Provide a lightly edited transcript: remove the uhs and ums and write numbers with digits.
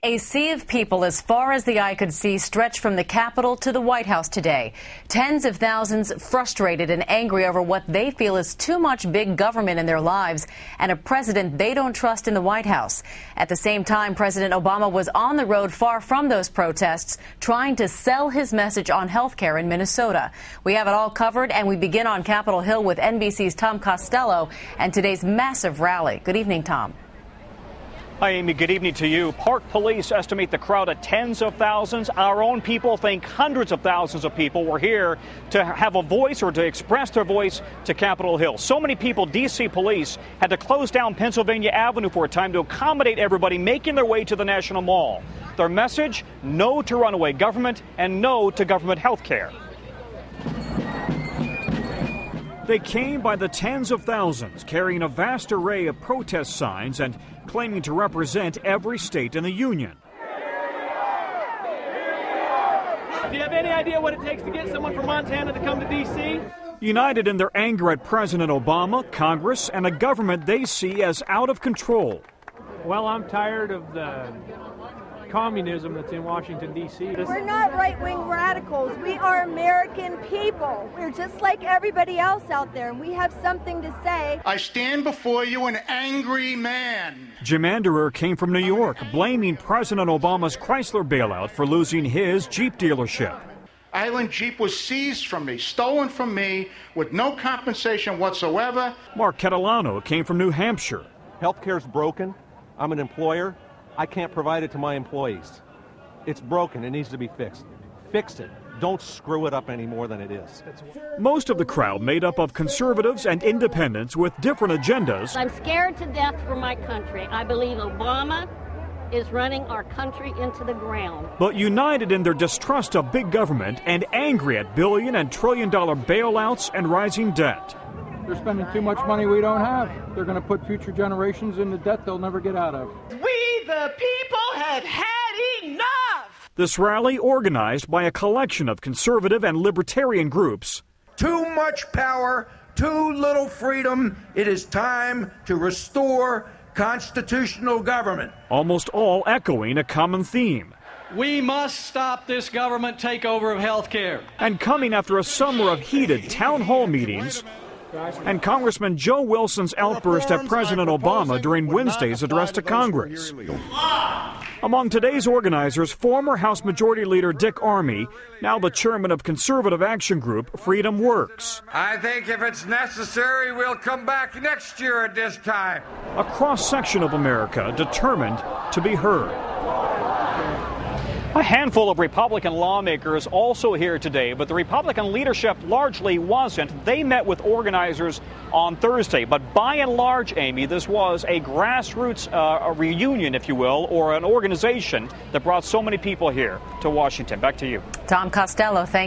A sea of people as far as the eye could see stretched from the Capitol to the White House today. Tens of thousands frustrated and angry over what they feel is too much big government in their lives and a president they don't trust in the White House. At the same time, President Obama was on the road far from those protests, trying to sell his message on health care in Minnesota. We have it all covered, and we begin on Capitol Hill with NBC's Tom Costello and today's massive rally. Good evening, Tom. Hi, Amy. Good evening to you. Park police estimate the crowd at tens of thousands. Our own people think hundreds of thousands of people were here to have a voice or to express their voice to Capitol Hill. So many people, D.C. police had to close down Pennsylvania Avenue for a time to accommodate everybody making their way to the National Mall. Their message, no to runaway government and no to government health care. They came by the tens of thousands, carrying a vast array of protest signs and claiming to represent every state in the union. Do you have any idea what it takes to get someone from Montana to come to D.C.? United in their anger at President Obama, Congress, and a government they see as out of control. Well, I'm tired of the communism that's in Washington, D.C. We're not right-wing radicals. We are American people. We're just like everybody else out there, and we have something to say. I stand before you an angry man. Jim Anderer came from New York, blaming President Obama's Chrysler bailout for losing his Jeep dealership. Island Jeep was seized from me, stolen from me, with no compensation whatsoever. Mark Catalano came from New Hampshire. Healthcare's broken. I'm an employer. I can't provide it to my employees. It's broken. It needs to be fixed. Fix it. Don't screw it up any more than it is. Most of the crowd made up of conservatives and independents with different agendas. I'm scared to death for my country. I believe Obama is running our country into the ground. But united in their distrust of big government and angry at billion and trillion-dollar bailouts and rising debt. They're spending too much money we don't have. They're going to put future generations into debt they'll never get out of. We, the people, have had enough! This rally, organized by a collection of conservative and libertarian groups. Too much power, too little freedom. It is time to restore constitutional government. Almost all echoing a common theme. We must stop this government takeover of health care. And coming after a summer of heated town hall meetings and Congressman Joe Wilson's outburst at President Obama during Wednesday's address to Congress. Among today's organizers, former House Majority Leader Dick Armey, now the chairman of conservative action group Freedom Works. I think if it's necessary, we'll come back next year at this time. A cross-section of America determined to be heard. A handful of Republican lawmakers also here today, but the Republican leadership largely wasn't. They met with organizers on Thursday, but by and large, Amy, this was a grassroots a reunion, if you will, or an organization that brought so many people here to Washington. Back to you. Tom Costello, thank you.